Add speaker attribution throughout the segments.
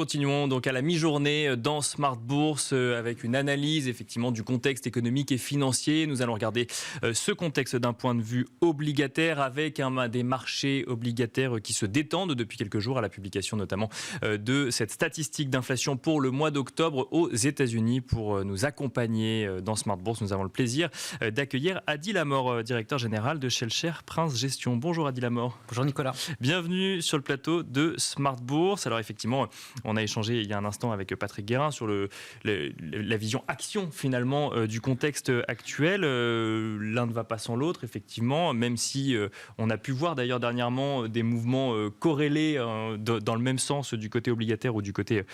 Speaker 1: continuons donc à la mi-journée dans Smart Bourse avec une analyse effectivement du contexte économique et financier. Nous allons regarder ce contexte d'un point de vue obligataire avec des marchés obligataires qui se détendent depuis quelques jours à la publication notamment de cette statistique d'inflation pour le mois d'octobre aux États-Unis. Pour nous accompagner dans Smart Bourse, nous avons le plaisir d'accueillir Adi Lamor, directeur général de Shellshare Prince Gestion. Bonjour Adi Lamor.
Speaker 2: Bonjour Nicolas.
Speaker 1: Bienvenue sur le plateau de Smart Bourse. Alors effectivement, on a échangé il y a un instant avec Patrick Guérin sur la vision action finalement du contexte actuel. L'un ne va pas sans l'autre, effectivement, même si on a pu voir d'ailleurs dernièrement des mouvements corrélés dans le même sens du côté obligataire ou du côté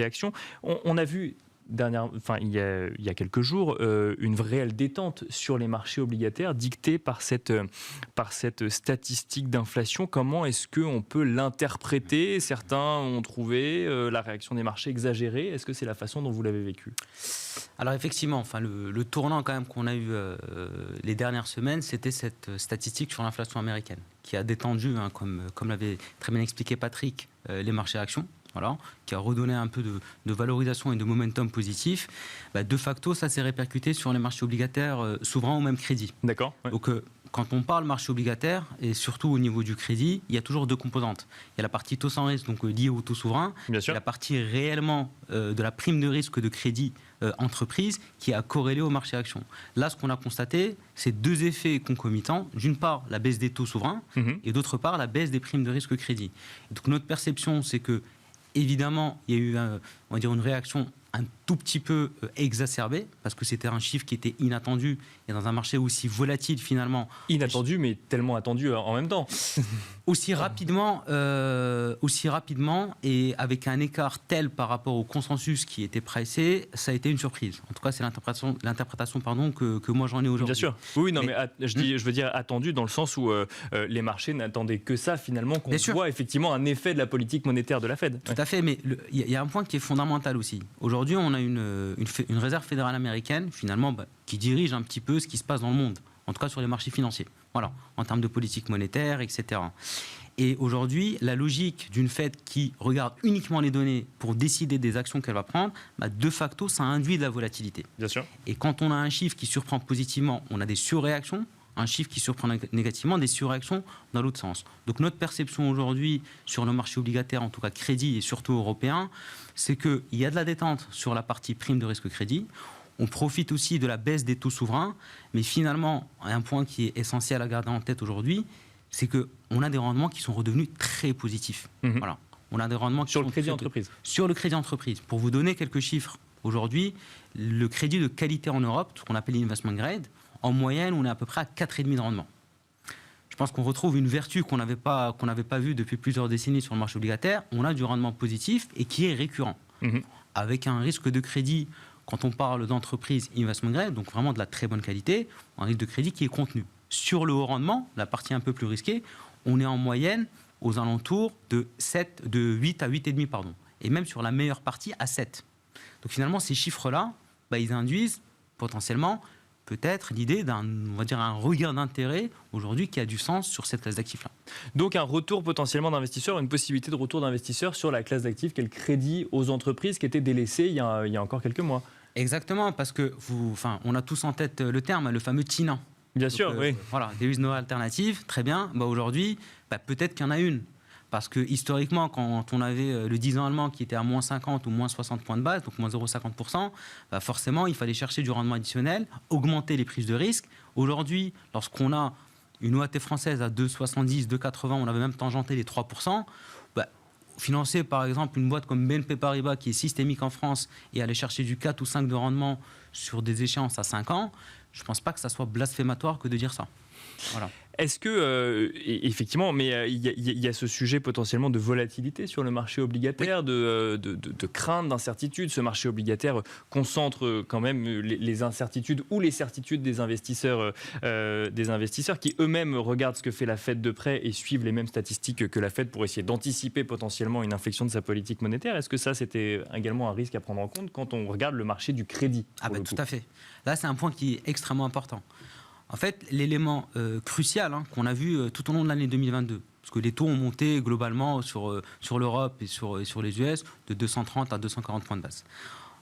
Speaker 1: action. On a vu il y a quelques jours, une réelle détente sur les marchés obligataires dictée par cette statistique d'inflation. Comment est-ce qu'on peut l'interpréter ? Certains ont trouvé la réaction des marchés exagérée. Est-ce que c'est la façon dont vous l'avez vécu ?
Speaker 2: Alors effectivement, le tournant quand même qu'on a eu les dernières semaines, c'était cette statistique sur l'inflation américaine qui a détendu, comme l'avait très bien expliqué Patrick, les marchés actions. Voilà, qui a redonné un peu de valorisation et de momentum positif. De facto, ça s'est répercuté sur les marchés obligataires souverains ou même crédit.
Speaker 1: D'accord. Ouais.
Speaker 2: Donc, quand on parle marché obligataire, et surtout au niveau du crédit, il y a toujours deux composantes. Il y a la partie taux sans risque, donc liée au taux souverain,
Speaker 1: Bien sûr.
Speaker 2: et la partie réellement de la prime de risque de crédit entreprise qui a corrélé au marché action. Là, ce qu'on a constaté, c'est deux effets concomitants. D'une part, la baisse des taux souverains, et d'autre part, la baisse des primes de risque crédit. Donc, notre perception, c'est que évidemment, il y a eu une réaction un tout petit peu exacerbée, parce que c'était un chiffre qui était inattendu, et dans un marché aussi volatile finalement.
Speaker 1: Inattendu, mais tellement attendu en même temps.
Speaker 2: Aussi rapidement, et avec un écart tel par rapport au consensus qui était pricé, ça a été une surprise. En tout cas, c'est l'interprétation que moi j'en ai aujourd'hui.
Speaker 1: Bien sûr. Oui, non, mais je veux dire attendu dans le sens où les marchés n'attendaient que ça finalement, qu'on voit effectivement un effet de la politique monétaire de la Fed.
Speaker 2: Tout à fait, mais il y a un point qui est fondamental aussi. Aujourd'hui, on a une réserve fédérale américaine finalement qui dirige un petit peu ce qui se passe dans le monde, en tout cas sur les marchés financiers. Voilà, en termes de politique monétaire, etc. Et aujourd'hui, la logique d'une Fed qui regarde uniquement les données pour décider des actions qu'elle va prendre, de facto, ça induit de la volatilité.
Speaker 1: Bien sûr.
Speaker 2: Et quand on a un chiffre qui surprend positivement, on a des surréactions. Un chiffre qui surprend négativement, des surréactions dans l'autre sens. Donc notre perception aujourd'hui sur le marché obligataire, en tout cas crédit et surtout européen, c'est qu'il y a de la détente sur la partie prime de risque crédit. On profite aussi de la baisse des taux souverains, mais finalement, un point qui est essentiel à garder en tête aujourd'hui, c'est qu'on a des rendements qui sont redevenus très positifs. Voilà. On a des rendements qui
Speaker 1: sur le crédit entreprise.
Speaker 2: Sur le crédit entreprise. Pour vous donner quelques chiffres, aujourd'hui, le crédit de qualité en Europe, ce qu'on appelle l'investment grade, en moyenne, on est à peu près à 4,5 de rendement. Je pense qu'on retrouve une vertu qu'on n'avait pas vue depuis plusieurs décennies sur le marché obligataire. On a du rendement positif et qui est récurrent. Avec un risque de crédit, quand on parle d'entreprise investment grade, donc vraiment de la très bonne qualité, un risque de crédit qui est contenu. Sur le haut rendement, la partie un peu plus risquée, on est en moyenne aux alentours de 8 à 8,5, et même sur la meilleure partie à 7. Donc finalement, ces chiffres-là, ils induisent potentiellement peut-être l'idée d'un regain d'intérêt aujourd'hui qui a du sens sur cette classe d'actifs-là.
Speaker 1: Donc un retour potentiellement d'investisseurs, une possibilité de retour d'investisseurs sur la classe d'actifs qu'est le crédit aux entreprises qui était délaissé il y a encore quelques mois.
Speaker 2: Exactement, parce que on a tous en tête le terme, le fameux TINA.
Speaker 1: Bien sûr, oui.
Speaker 2: Voilà, there is no alternative, très bien. Aujourd'hui, peut-être qu'il y en a une. Parce que historiquement, quand on avait le 10 ans allemand qui était à moins 50 ou moins 60 points de base, donc moins 0,50%, forcément, il fallait chercher du rendement additionnel, augmenter les prises de risque. Aujourd'hui, lorsqu'on a une OAT française à 2,70, 2,80, on avait même tangenté les 3%, financer par exemple une boîte comme BNP Paribas qui est systémique en France et aller chercher du 4 ou 5 de rendement sur des échéances à 5 ans, je ne pense pas que ça soit blasphématoire que de dire ça. Voilà.
Speaker 1: Est-ce que, effectivement, mais il y a ce sujet potentiellement de volatilité sur le marché obligataire, oui. de crainte, d'incertitude. Ce marché obligataire concentre quand même les incertitudes ou les certitudes des investisseurs qui eux-mêmes regardent ce que fait la Fed de près et suivent les mêmes statistiques que la Fed pour essayer d'anticiper potentiellement une inflexion de sa politique monétaire. Est-ce que ça, c'était également un risque à prendre en compte quand on regarde le marché du crédit?
Speaker 2: Tout à fait. Là, c'est un point qui est extrêmement important. En fait, l'élément crucial qu'on a vu tout au long de l'année 2022, Parce que les taux ont monté globalement sur l'Europe et sur les US de 230 à 240 points de base.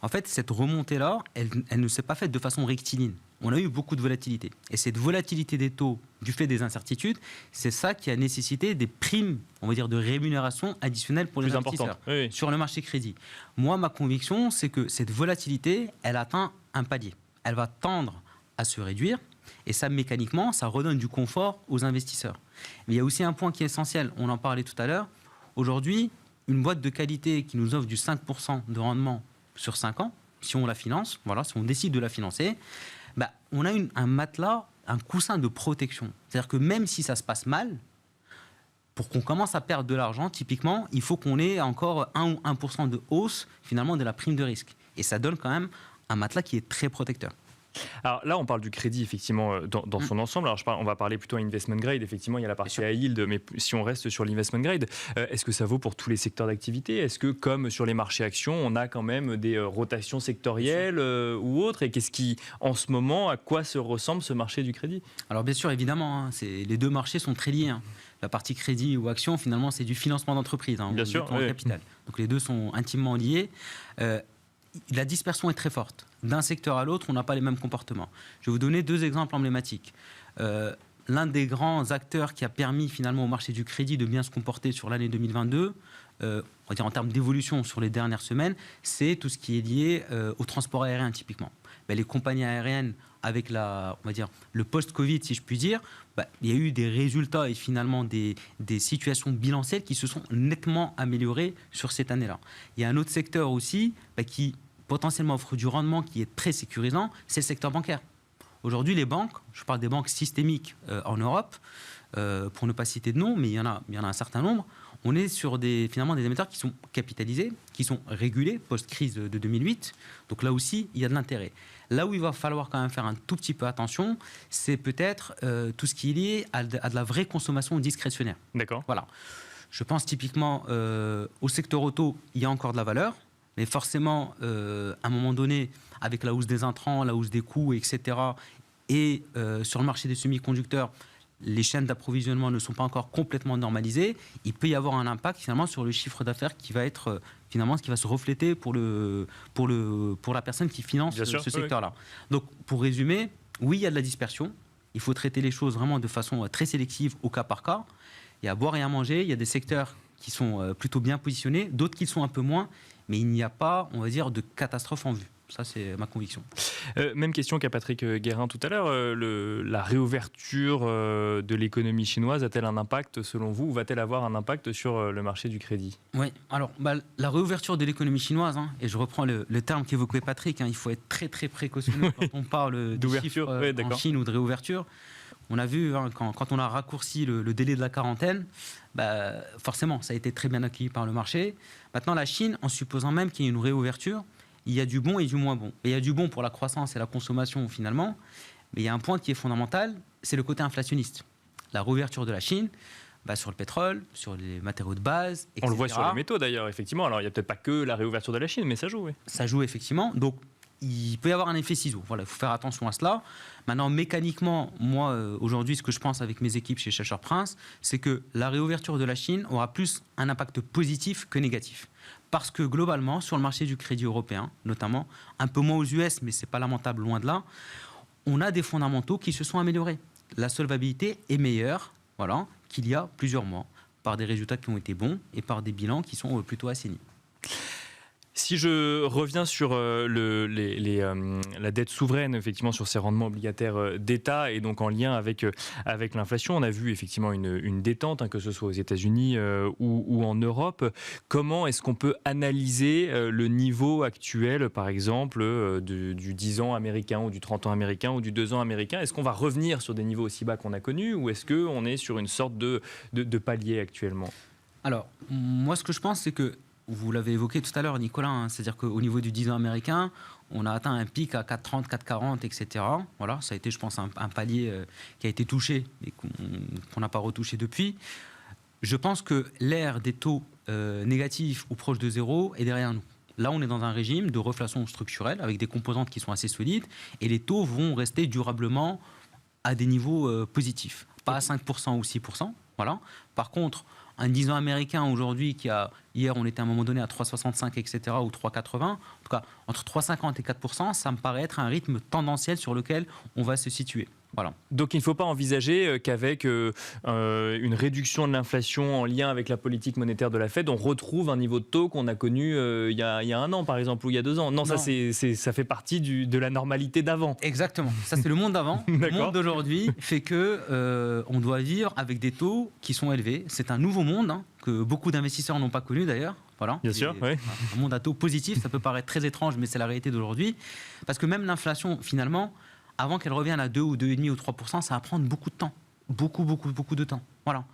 Speaker 2: En fait, cette remontée-là, elle ne s'est pas faite de façon rectiligne. On a eu beaucoup de volatilité. Et cette volatilité des taux, du fait des incertitudes, c'est ça qui a nécessité des primes, on va dire, de rémunération additionnelles pour les investisseurs sur le marché crédit. Moi, ma conviction, c'est que cette volatilité, elle atteint un palier. Elle va tendre à se réduire. Et ça, mécaniquement, ça redonne du confort aux investisseurs. Mais il y a aussi un point qui est essentiel. On en parlait tout à l'heure. Aujourd'hui, une boîte de qualité qui nous offre du 5% de rendement sur 5 ans, si on la finance, voilà, si on décide de la financer, on a un matelas, un coussin de protection. C'est-à-dire que même si ça se passe mal, pour qu'on commence à perdre de l'argent, typiquement, il faut qu'on ait encore 1 ou 1% de hausse, finalement, de la prime de risque. Et ça donne quand même un matelas qui est très protecteur.
Speaker 1: Alors là, on parle du crédit, effectivement, dans son ensemble. Alors, on va parler plutôt investment grade. Effectivement, il y a la partie high yield, mais si on reste sur l'investment grade, est-ce que ça vaut pour tous les secteurs d'activité? Est-ce que, comme sur les marchés actions, on a quand même des rotations sectorielles ou autres? Et qu'est-ce qui, en ce moment, à quoi se ressemble ce marché du crédit?
Speaker 2: Alors, bien sûr, évidemment, les deux marchés sont très liés. La partie crédit ou action, finalement, c'est du financement d'entreprise.
Speaker 1: Bien sûr, oui.
Speaker 2: Capital. Donc, les deux sont intimement liés. La dispersion est très forte. D'un secteur à l'autre, on n'a pas les mêmes comportements. Je vais vous donner 2 exemples emblématiques. L'un des grands acteurs qui a permis finalement au marché du crédit de bien se comporter sur l'année 2022, on va dire en termes d'évolution sur les dernières semaines, c'est tout ce qui est lié au transport aérien typiquement. Les compagnies aériennes, avec on va dire, le post-Covid, si je puis dire, il y a eu des résultats et finalement des situations bilancielles qui se sont nettement améliorées sur cette année-là. Il y a un autre secteur aussi qui potentiellement offre du rendement qui est très sécurisant, c'est le secteur bancaire. Aujourd'hui, les banques, je parle des banques systémiques en Europe, pour ne pas citer de nom, mais il y en a un certain nombre, on est sur finalement des émetteurs qui sont capitalisés, qui sont régulés post-crise de 2008. Donc là aussi, il y a de l'intérêt. Là où il va falloir quand même faire un tout petit peu attention, c'est peut-être tout ce qui est lié à de la vraie consommation discrétionnaire.
Speaker 1: D'accord.
Speaker 2: Voilà. Je pense typiquement au secteur auto, il y a encore de la valeur. Mais forcément, à un moment donné, avec la hausse des intrants, la hausse des coûts, etc., et sur le marché des semi-conducteurs, les chaînes d'approvisionnement ne sont pas encore complètement normalisées, il peut y avoir un impact finalement sur le chiffre d'affaires qui va être finalement ce qui va se refléter pour la personne qui finance ce secteur-là. Donc, pour résumer, oui, il y a de la dispersion. Il faut traiter les choses vraiment de façon très sélective, au cas par cas. Il y a à boire et à manger. Il y a des secteurs qui sont plutôt bien positionnés, d'autres qui le sont un peu moins. Mais il n'y a pas, on va dire, de catastrophe en vue. Ça, c'est ma conviction.
Speaker 1: Même question qu'à Patrick Guérin tout à l'heure. La réouverture de l'économie chinoise a-t-elle un impact, selon vous, ou va-t-elle avoir un impact sur le marché du crédit?
Speaker 2: Oui, alors, la réouverture de l'économie chinoise, et je reprends le terme qu'évoquait Patrick, il faut être très, très précautionneux quand on parle d'ouverture en Chine ou de réouverture. On a vu, quand on a raccourci le délai de la quarantaine, forcément, ça a été très bien accueilli par le marché. Maintenant, la Chine, en supposant même qu'il y ait une réouverture, il y a du bon et du moins bon. Et il y a du bon pour la croissance et la consommation, finalement. Mais il y a un point qui est fondamental, c'est le côté inflationniste. La réouverture de la Chine, sur le pétrole, sur les matériaux de base, etc.
Speaker 1: On le voit sur les métaux, d'ailleurs, effectivement. Alors, il n'y a peut-être pas que la réouverture de la Chine, mais ça joue, oui.
Speaker 2: Ça joue, effectivement. Donc, il peut y avoir un effet ciseau. Voilà, il faut faire attention à cela. Maintenant, mécaniquement, moi, aujourd'hui, ce que je pense avec mes équipes chez Schaeffler Prince, c'est que la réouverture de la Chine aura plus un impact positif que négatif. Parce que globalement, sur le marché du crédit européen, notamment, un peu moins aux US, mais ce n'est pas lamentable, loin de là, on a des fondamentaux qui se sont améliorés. La solvabilité est meilleure qu'il y a plusieurs mois, par des résultats qui ont été bons et par des bilans qui sont plutôt assainis.
Speaker 1: Si je reviens sur la dette souveraine, effectivement, sur ces rendements obligataires d'État et donc en lien avec l'inflation, on a vu effectivement une détente, que ce soit aux États-Unis ou en Europe. Comment est-ce qu'on peut analyser le niveau actuel, par exemple, du 10 ans américain ou du 30 ans américain ou du 2 ans américain? Est-ce qu'on va revenir sur des niveaux aussi bas qu'on a connus ou est-ce qu'on est sur une sorte de palier actuellement? Alors,
Speaker 2: moi, ce que je pense, c'est que vous l'avez évoqué tout à l'heure, Nicolas, c'est-à-dire qu'au niveau du 10 ans américain, on a atteint un pic à 4,30, 4,40, etc. Voilà, ça a été, je pense, un palier qui a été touché et qu'on n'a pas retouché depuis. Je pense que l'ère des taux négatifs ou proches de zéro est derrière nous. Là, on est dans un régime de reflation structurelle avec des composantes qui sont assez solides et les taux vont rester durablement à des niveaux positifs. Pas à 5% ou 6%, Voilà. Par contre, un 10 ans américain aujourd'hui, hier on était à un moment donné à 3,65, etc., ou 3,80, en tout cas entre 3,50 et 4%, ça me paraît être un rythme tendanciel sur lequel on va se situer. Voilà.
Speaker 1: Donc il ne faut pas envisager qu'avec une réduction de l'inflation en lien avec la politique monétaire de la Fed, on retrouve un niveau de taux qu'on a connu il y a 1 an par exemple, ou il y a 2 ans. Non, ça fait partie de la normalité d'avant.
Speaker 2: Exactement, ça c'est le monde d'avant. Le monde d'aujourd'hui fait que on doit vivre avec des taux qui sont élevés. C'est un nouveau monde que beaucoup d'investisseurs n'ont pas connu d'ailleurs. Voilà.
Speaker 1: Bien sûr, oui.
Speaker 2: Un monde à taux positif, ça peut paraître très étrange, mais c'est la réalité d'aujourd'hui. Parce que même l'inflation, finalement, avant qu'elle revienne à 2 ou 2,5 ou 3%, ça va prendre beaucoup de temps. Beaucoup de temps. Voilà.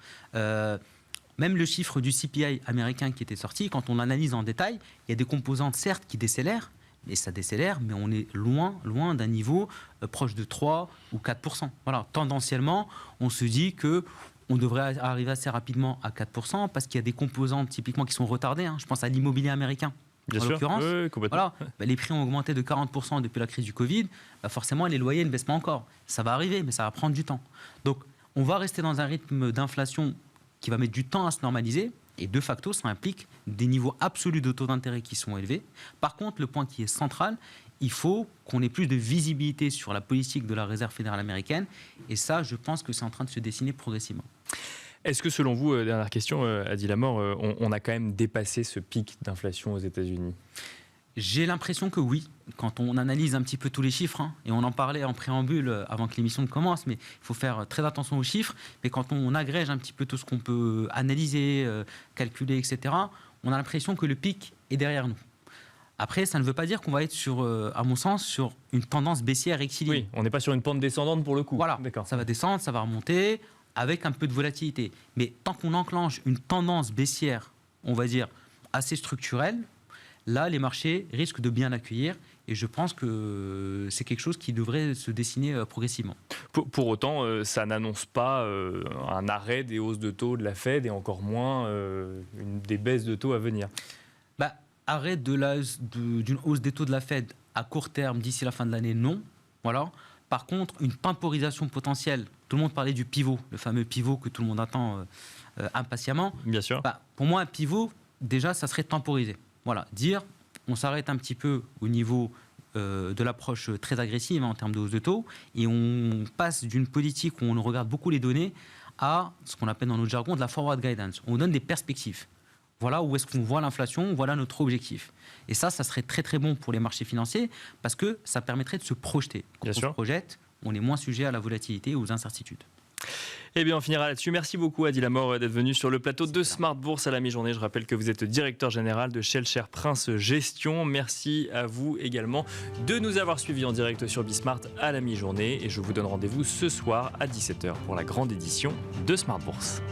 Speaker 2: Même le chiffre du CPI américain qui était sorti, quand on analyse en détail, il y a des composantes certes qui décélèrent, et ça décélère, mais on est loin d'un niveau proche de 3 ou 4%. Voilà. Tendanciellement, on se dit que on devrait arriver assez rapidement à 4% parce qu'il y a des composantes typiquement qui sont retardées. Je pense à l'immobilier américain.
Speaker 1: Bien
Speaker 2: en
Speaker 1: sûr,
Speaker 2: l'occurrence,
Speaker 1: complètement.
Speaker 2: Voilà, les prix ont augmenté de 40% depuis la crise du Covid. Forcément, les loyers ne baissent pas encore. Ça va arriver, mais ça va prendre du temps. Donc, on va rester dans un rythme d'inflation qui va mettre du temps à se normaliser. Et de facto, ça implique des niveaux absolus de taux d'intérêt qui sont élevés. Par contre, le point qui est central, il faut qu'on ait plus de visibilité sur la politique de la Réserve fédérale américaine. Et ça, je pense que c'est en train de se dessiner progressivement.
Speaker 1: Est-ce que selon vous, dernière question, Adi Lamort, on a quand même dépassé ce pic d'inflation aux États-Unis ?
Speaker 2: J'ai l'impression que oui, quand on analyse un petit peu tous les chiffres, et on en parlait en préambule avant que l'émission ne commence, mais il faut faire très attention aux chiffres, mais quand on agrège un petit peu tout ce qu'on peut analyser, calculer, etc., on a l'impression que le pic est derrière nous. Après, ça ne veut pas dire qu'on va être à mon sens, sur une tendance baissière rectiligne.
Speaker 1: Oui, on n'est pas sur une pente descendante pour le coup.
Speaker 2: Voilà,
Speaker 1: d'accord.
Speaker 2: Ça va descendre, ça va remonter, avec un peu de volatilité. Mais tant qu'on enclenche une tendance baissière, on va dire, assez structurelle, là, les marchés risquent de bien l'accueillir. Et je pense que c'est quelque chose qui devrait se dessiner progressivement.
Speaker 1: Pour autant, ça n'annonce pas un arrêt des hausses de taux de la Fed et encore moins des baisses de taux à venir.
Speaker 2: Arrêt d'une hausse des taux de la Fed à court terme d'ici la fin de l'année, non. Voilà. Par contre, une temporisation potentielle, tout le monde parlait du pivot, le fameux pivot que tout le monde attend impatiemment.
Speaker 1: Bien sûr.
Speaker 2: Pour moi, un pivot, déjà, ça serait temporiser. Voilà, dire, on s'arrête un petit peu au niveau de l'approche très agressive en termes de hausse de taux et on passe d'une politique où on regarde beaucoup les données à ce qu'on appelle dans notre jargon de la forward guidance. On donne des perspectives. Voilà où est-ce qu'on voit l'inflation, voilà notre objectif. Et ça serait très très bon pour les marchés financiers parce que ça permettrait de se projeter. Quand on se projette, on est moins sujet à la volatilité et aux incertitudes.
Speaker 1: Eh bien, on finira là-dessus. Merci beaucoup, Adi Lamort, d'être venu sur le plateau de Smart Bourse à la mi-journée. Je rappelle que vous êtes directeur général de Shell Cher Prince Gestion. Merci à vous également de nous avoir suivis en direct sur Bismart à la mi-journée. Et je vous donne rendez-vous ce soir à 17h pour la grande édition de Smart Bourse.